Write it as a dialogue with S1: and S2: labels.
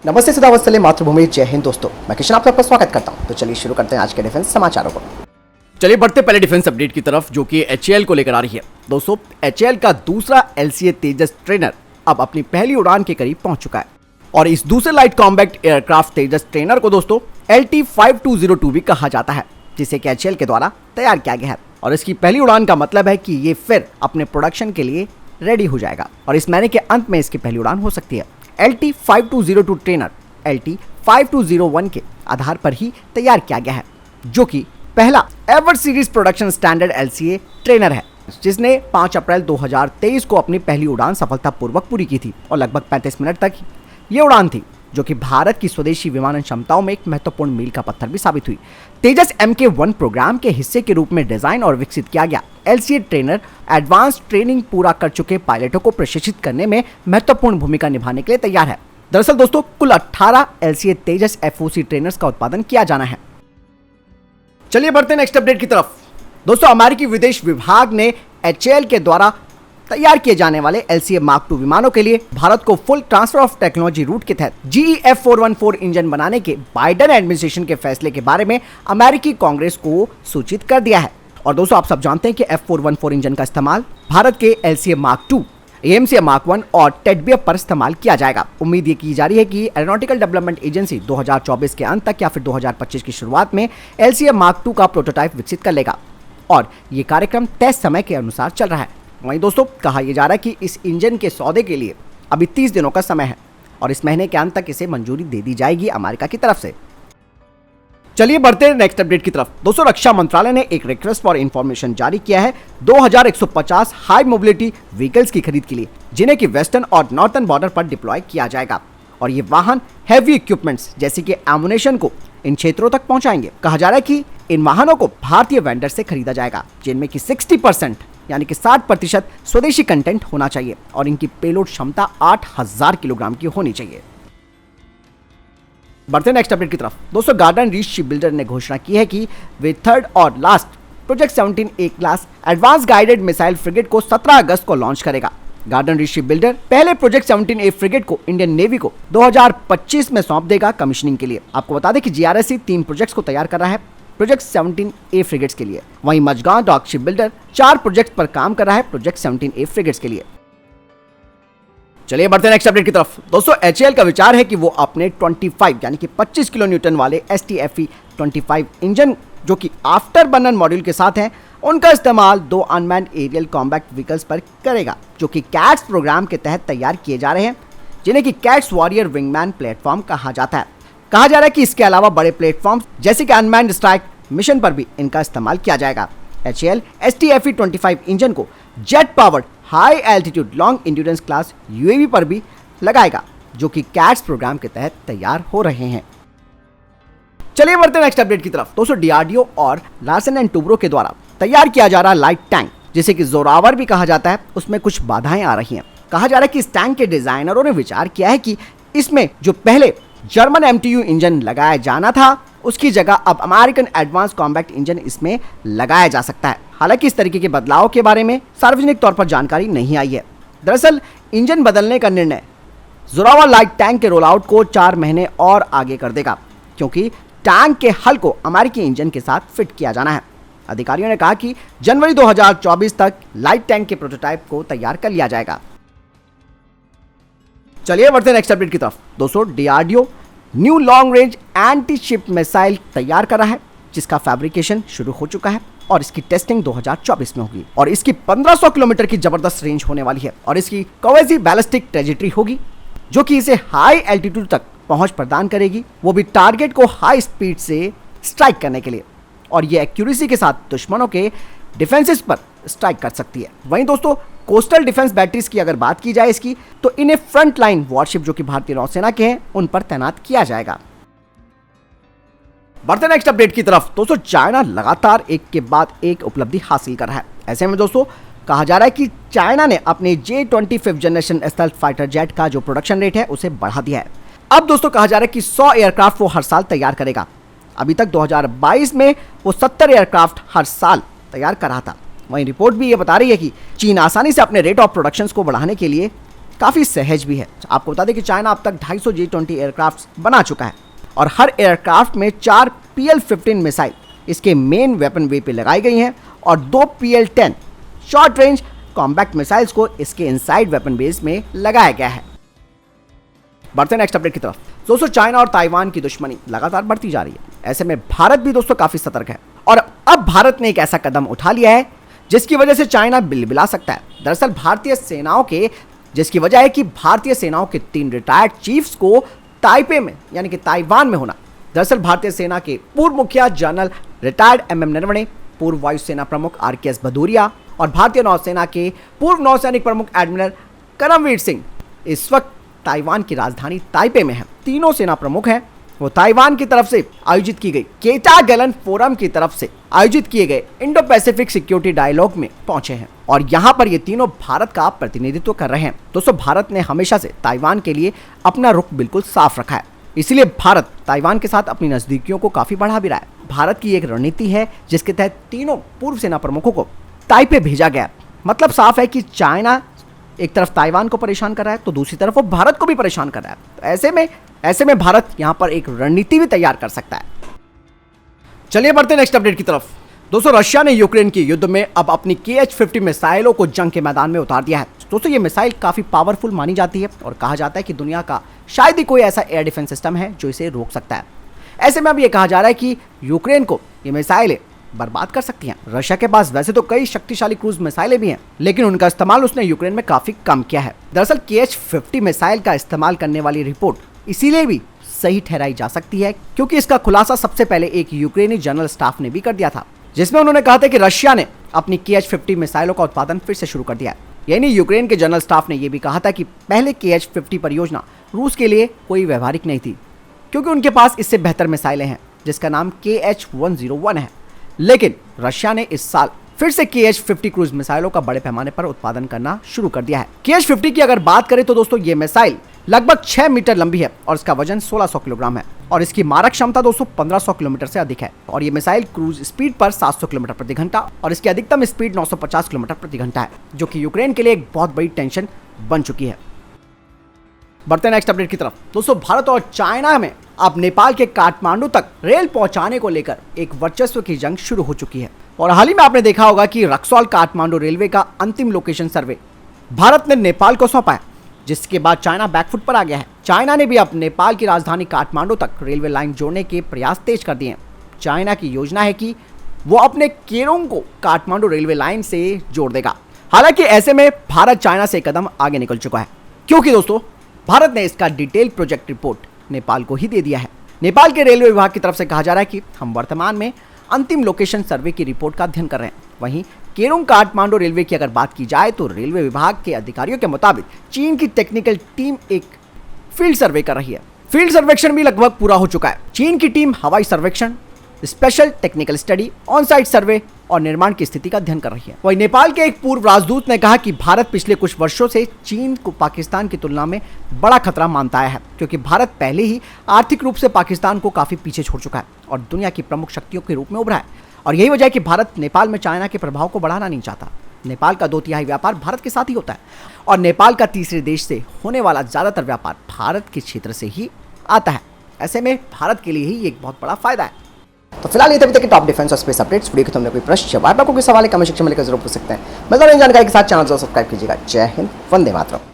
S1: नमस्ते सदावत्सले मातृभूमि, जय हिंद दोस्तों। मैं किशन आपका स्वागत करता हूं। तो चलिए शुरू करते हैं आज के डिफेंस समाचारों को।
S2: चलिए बढ़ते पहले डिफेंस अपडेट की तरफ, जो कि एचएएल को लेकर आ रही है। दोस्तों, एचएएल का दूसरा एलसीए तेजस ट्रेनर अब अपनी पहली उड़ान के करीब पहुंच चुका है और इस दूसरे लाइट कॉम्बैट एयरक्राफ्ट तेजस ट्रेनर को दोस्तों LT-5202 भी कहा जाता है, जिसे कि एचएएल के द्वारा तैयार किया गया है। और इसकी पहली उड़ान का मतलब है कि ये फिर अपने प्रोडक्शन के लिए रेडी हो जाएगा और इस महीने के अंत में इसकी पहली उड़ान हो सकती है। LT-5202 ट्रेनर LT-5201 के आधार पर ही तैयार किया गया है, जो कि पहला ever series production standard LCA trainer है, जिसने 5 अप्रैल 2023 को अपनी पहली उड़ान सफलतापूर्वक पूरी की थी और लगभग 35 मिनट तक ये उड़ान थी, जो कि भारत की स्वदेशी विमानन क्षमताओं में एक महत्वपूर्ण मील का पत्थर भी साबित हुई। तेजस MK1 प्रोग्राम के हिस्से के रूप में डिजाइन और विकसित किया गया एलसीए ट्रेनर एडवांस ट्रेनिंग पूरा कर चुके पायलटों को प्रशिक्षित करने में महत्वपूर्ण भूमिका निभाने के लिए तैयार है। दरअसल दोस्तों, कुल 18 एलसीए तेजस FOC ट्रेनर्स का उत्पादन किया जाना है। चलिए बढ़ते हैं नेक्स्ट अपडेट की तरफ। दोस्तों, अमेरिकी विदेश विभाग ने एचएएल के द्वारा तैयार किए जाने वाले LCA Mark II विमानों के लिए भारत को full transfer of technology route के तहत GE F414 इंजन बनाने के बाइडेन एडमिनिस्ट्रेशन के फैसले के बारे में अमेरिकी कांग्रेस को सूचित कर दिया है। और दोस्तों, आप सब जानते हैं कि F414 इंजन का इस्तेमाल भारत के LCA Mark II, AMC Mark I और टेडबियर पर इस्तेमाल किया जाएगा। उम्मीद ये की जा रही है कि एरोनॉटिकल डेवलपमेंट एजेंसी 2024 के अंत तक या फिर 2025 की शुरुआत में LCA Mark II का प्रोटोटाइप विकसित कर लेगा और ये कार्यक्रम तय समय के अनुसार चल रहा है। वहीं दोस्तों, कहा यह जा रहा है कि इस इंजन के सौदे के लिए अभी 30 दिनों का समय है और इस महीने के अंत तक इसे मंजूरी दे दी जाएगी अमेरिका की तरफ से। चलिए बढ़ते हैं नेक्स्ट अपडेट की तरफ। दोस्तों, रक्षा मंत्रालय ने एक रिक्वेस्ट फॉर इंफॉर्मेशन जारी किया है 2150 हाई मोबिलिटी व्हीकल्स की खरीद के लिए, जिन्हें कि वेस्टर्न और नॉर्थर्न बॉर्डर पर डिप्लॉय किया जाएगा और ये वाहन हैवी इक्विपमेंट्स जैसे कि एमुनेशन को इन क्षेत्रों तक पहुंचाएंगे। कहा जा रहा है कि इन वाहनों को भारतीय वेंडर से खरीदा जाएगा, जिनमें कि 60% यानी कि 60% स्वदेशी कंटेंट होना चाहिए और इनकी पेलोड क्षमता 8000 किलोग्राम की होनी चाहिए। बढ़ते नेक्स्ट अपडेट की तरफ। दोस्तों, गार्डन रीच शिप बिल्डर ने घोषणा की है कि वे थर्ड और last project 17A class advance guided missile frigate को 17 अगस्त को लॉन्च करेगा। गार्डन रीच शिप बिल्डर पहले प्रोजेक्ट 17A फ्रिगेट को इंडियन नेवी को 2025 में सौंप देगा कमीशनिंग के लिए। आपको बता दें कि GRSC 3 प्रोजेक्ट्स को तैयार कर रहा है प्रोजेक्ट 17A फ्रिगेट्स के लिए। वहीं Mazagon dock ship builder 4 project पर काम कर रहा है प्रोजेक्ट 17A फ्रिगेट्स के लिए। चलिए बढ़ते हैं नेक्स्ट अपडेट की तरफ। दोस्तों, एचएएल का विचार है कि वो अपने 25 यानी कि 25 किलो न्यूटन वाले STFE-25 इंजन, जो कि आफ्टर बर्नर मॉड्यूल के साथ हैं, उनका इस्तेमाल 2 अनमैन्ड एरियल कॉम्बैट व्हीकल्स पर करेगा, जो कि कैट्स प्रोग्राम के तहत तैयार किए जा रहे हैं, जिन्हें कि कैट्स वॉरियर विंगमैन प्लेटफॉर्म कहा जाता है। कहा जा रहा है कि इसके अलावा बड़े प्लेटफॉर्म जैसे कि अनमैन्ड स्ट्राइक मिशन पर भी इनका इस्तेमाल किया जाएगा। एचएएल STFE-25 इंजन को jet powered high altitude long endurance class UAV पर भी लगाएगा, जो कि कैट्स प्रोग्राम के तहत तैयार हो रहे हैं। चलिए बढ़ते हैं नेक्स्ट अपडेट की तरफ। दोस्तों, DRDO और लार्सन एंड टुब्रो के द्वारा तैयार किया जा रहा लाइट टैंक, जिसे कि जोरावर भी कहा जाता है, उसमें कुछ बाधाएं आ रही हैं। कहा जा रहा है कि इस टैंक के डिजाइनरों ने विचार किया है कि इसमें जो पहले जर्मन MTU इंजन लगाया जाना था, उसकी जगह अब अमेरिकन एडवांस कॉम्बैट इंजन इसमें लगाया जा सकता है। हालांकि इस तरीके के बदलाव के बारे में सार्वजनिक तौर पर जानकारी नहीं आई है। दरअसल इंजन बदलने का निर्णय जोरावर लाइट टैंक के रोल आउट को 4 महीने और आगे कर देगा, क्योंकि टैंक के हल को अमेरिकी इंजन के साथ फिट किया जाना है। अधिकारियों ने कहा कि जनवरी 2024 तक लाइट टैंक के प्रोटोटाइप को तैयार कर लिया जाएगा। चलिए बढ़ते हैं नेक्स्ट अपडेट की तरफ। दोस्तों, DRDO new long range anti ship missile तैयार कर रहा है, जिसका फैब्रिकेशन शुरू हो चुका है और इसकी टेस्टिंग 2024 में होगी और इसकी 1500 किलोमीटर की जबरदस्त रेंज होने वाली है और इसकी क्वाजी बैलिस्टिक ट्रेजेक्टरी होगी, जो कि इसे हाई एल्टीट्यूड तक पहुंच प्रदान करेगी, वो भी टारगेट को हाई स्पीड से स्ट्राइक करने के लिए, और ये एक्यूरेसी के साथ दुश्मनों के डिफेंसेस पर स्ट्राइक कर सकती है। वहीं दोस्तों, कोस्टल डिफेंस बैटरीज की अगर बात की जाए इसकी, तो इन्हें फ्रंट लाइन वॉरशिप जो कि भारतीय नौसेना के हैं, उन पर तैनात किया जाएगा। बढ़ते नेक्स्ट अपडेट की तरफ। दोस्तों, चाइना लगातार एक के बाद एक उपलब्धि हासिल कर रहा है। ऐसे में दोस्तों, कहा जा रहा है कि चाइना ने अपने J-25 generation stealth fighter jet का जो प्रोडक्शन रेट है उसे बढ़ा दिया है। अब दोस्तों, कहा जा रहा है कि 100 एयरक्राफ्ट वो हर साल तैयार करेगा। अभी तक 2022 में वो 70 एयरक्राफ्ट हर साल तैयार कर रहा था। वहीं रिपोर्ट भी ये बता रही है कि चीन आसानी से अपने रेट ऑफ प्रोडक्शंस को बढ़ाने के लिए काफ़ी सहज भी है। आपको बता दें कि चाइना अब तक 250 J-20 एयरक्राफ्ट बना चुका है और हर एयरक्राफ्ट में 4 PL-15 मिसाइल इसके मेन वेपन वे पे लगाई गई हैं और 2 PL-10 short range combat missiles को इसके इनसाइड वेपन बेस में लगाया गया है। बढ़ते नेक्स्ट अपडेट की तरफ। दोस्तों, चाइना और ताइवान की दुश्मनी लगातार बढ़ती जा रही है। ऐसे में भारत भी दोस्तों काफी सतर्क है और अब भारत ने एक ऐसा कदम उठा लिया है जिसकी वजह से चाइना बिलबिला सकता है। दरअसल भारतीय सेनाओं के जिसकी वजह है कि भारतीय सेनाओं के 3 रिटायर्ड चीफ्स को ताइपे में यानी कि ताइवान में होना। दरअसल भारतीय सेना के पूर्व मुखिया जनरल रिटायर्ड MM नरवणे, पूर्व वायुसेना प्रमुख RKS भदौरिया और भारतीय नौसेना के पूर्व नौसैनिक प्रमुख एडमिरल करमवीर सिंह इस वक्त ताइवान की राजधानी ताइपे में है। तीनों सेना प्रमुख हैं वो ताइवान की तरफ से आयोजित की गई केटागलन फोरम की तरफ से आयोजित किए गए इंडो पैसिफिक सिक्योरिटी डायलॉग में पहुंचे हैं और यहां पर ये तीनों भारत का प्रतिनिधित्व कर रहे हैं। दोस्तों, भारत ने हमेशा से ताइवान के लिए अपना रुख बिल्कुल साफ रखा है, इसलिए भारत ताइवान के साथ अपनी नजदीकियों को काफी बढ़ा भी रहा है। भारत की एक रणनीति है जिसके तहत तीनों पूर्व सेना प्रमुखों को ताइपे भेजा गया। मतलब साफ है कि चाइना एक तरफ ताइवान को परेशान कर रहा है तो दूसरी तरफ वो भारत को भी परेशान कर रहा है। तो ऐसे में भारत यहां पर एक रणनीति भी तैयार कर सकता है। चलिए बढ़ते नेक्स्ट अपडेट की तरफ। दोस्तों, रशिया ने यूक्रेन के युद्ध में अब अपनी KH-50 मिसाइलों को जंग के मैदान में उतार दिया है। दोस्तों, ये मिसाइल काफी पावरफुल मानी जाती है और कहा जाता है कि दुनिया का शायद ही कोई ऐसा एयर डिफेंस सिस्टम है जो इसे रोक सकता है। ऐसे में अब ये कहा जा रहा है कि यूक्रेन को ये मिसाइलें बर्बाद कर सकती हैं। रशिया के पास वैसे तो कई शक्तिशाली क्रूज मिसाइलें भी हैं, लेकिन उनका इस्तेमाल उसने यूक्रेन में काफी कम किया है। दरअसल KH-50 मिसाइल का इस्तेमाल करने वाली रिपोर्ट इसीलिए भी सही ठहराई जा सकती है क्योंकि इसका खुलासा सबसे पहले एक यूक्रेनी जनरल स्टाफ ने भी कर दिया था, जिसमें उन्होंने कहा था कि रशिया ने अपनी KH-50 मिसाइलों का उत्पादन फिर से शुरू कर दिया है। यानी यूक्रेन के जनरल स्टाफ ने यह भी कहा था कि पहले KH-50 परियोजना रूस के लिए कोई व्यवहारिक नहीं थी क्योंकि उनके पास इससे बेहतर मिसाइलें हैं जिसका नाम KH-101 है। लेकिन रशिया ने इस साल फिर से KH-50 क्रूज मिसाइलों का बड़े पैमाने पर उत्पादन करना शुरू कर दिया है। KH-50 की अगर बात करें तो दोस्तों, ये मिसाइल लगभग 6 मीटर लंबी है और इसका वजन 1600 किलोग्राम है और इसकी मारक क्षमता दोस्तों 1500 किलोमीटर से अधिक है और ये मिसाइल क्रूज स्पीड पर 700 किलोमीटर प्रति घंटा और इसकी अधिकतम स्पीड 950 किलोमीटर प्रति घंटा है, जो कि यूक्रेन के लिए एक बहुत बड़ी टेंशन बन चुकी है। बढ़ते नेक्स्ट अपडेट की तरफ। दोस्तों, भारत और चाइना में अब नेपाल के काठमांडू तक रेल पहुंचाने को लेकर एक वर्चस्व की जंग शुरू हो चुकी है और हाल ही में आपने देखा होगा कि रक्सौल काठमांडू रेलवे का अंतिम लोकेशन सर्वे भारत ने नेपाल को सौंपा है, जिसके बाद चाइना बैकफुट पर आ गया है। चाइना ने भी अब नेपाल की राजधानी काठमांडू तक रेलवे लाइन जोड़ने के प्रयास तेज कर दिए हैं। चाइना की योजना है कि वो अपने केरोंग को काठमांडू रेलवे लाइन से जोड़ देगा। हालांकि ऐसे में भारत चाइना से कदम आगे निकल चुका है क्योंकि दोस्तों, भारत ने इसका डिटेल प्रोजेक्ट रिपोर्ट नेपाल को ही दे दिया है। नेपाल के रेलवे विभाग की तरफ से कहा जा रहा है कि हम वर्तमान में अंतिम लोकेशन सर्वे की रिपोर्ट का अध्ययन कर रहे हैं। वहीं केरोंग काठमांडू रेलवे की अगर बात की जाए तो रेलवे विभाग के अधिकारियों के मुताबिक चीन की टेक्निकल टीम एक फील्ड सर्वे कर रही है। फील्ड सर्वेक्षण भी लगभग पूरा हो चुका है। चीन की टीम हवाई सर्वेक्षण, special technical study, on site survey और निर्माण की स्थिति का अध्ययन कर रही है। वहीं नेपाल के एक पूर्व राजदूत ने कहा कि भारत पिछले कुछ वर्षों से चीन को पाकिस्तान की तुलना में बड़ा खतरा मानता आया है क्योंकि भारत पहले ही आर्थिक रूप से पाकिस्तान को काफी पीछे छोड़ चुका है और दुनिया की प्रमुख शक्तियों के रूप में उभरा है और यही वजह है कि भारत नेपाल में चाइना के प्रभाव को बढ़ाना नहीं चाहता। नेपाल का 2/3 व्यापार भारत के साथ ही होता है और नेपाल का तीसरे देश से होने वाला ज्यादातर व्यापार भारत के क्षेत्र से ही आता है। ऐसे में भारत के लिए ही एक बहुत बड़ा फायदा है।
S1: तो फिलहाल ये तक टॉप डिफेंस और स्पेस अपडेट्स। वीडियो के तुमने कोई प्रश्न जवाब आपको कोई सवाल है कमेंट सेक्शन में लिखकर जरूर पूछ सकते हैं। मिलता है जानकारी के साथ, चैनल जरूर सब्सक्राइब कीजिएगा। जय हिंद, वंदे मातरम।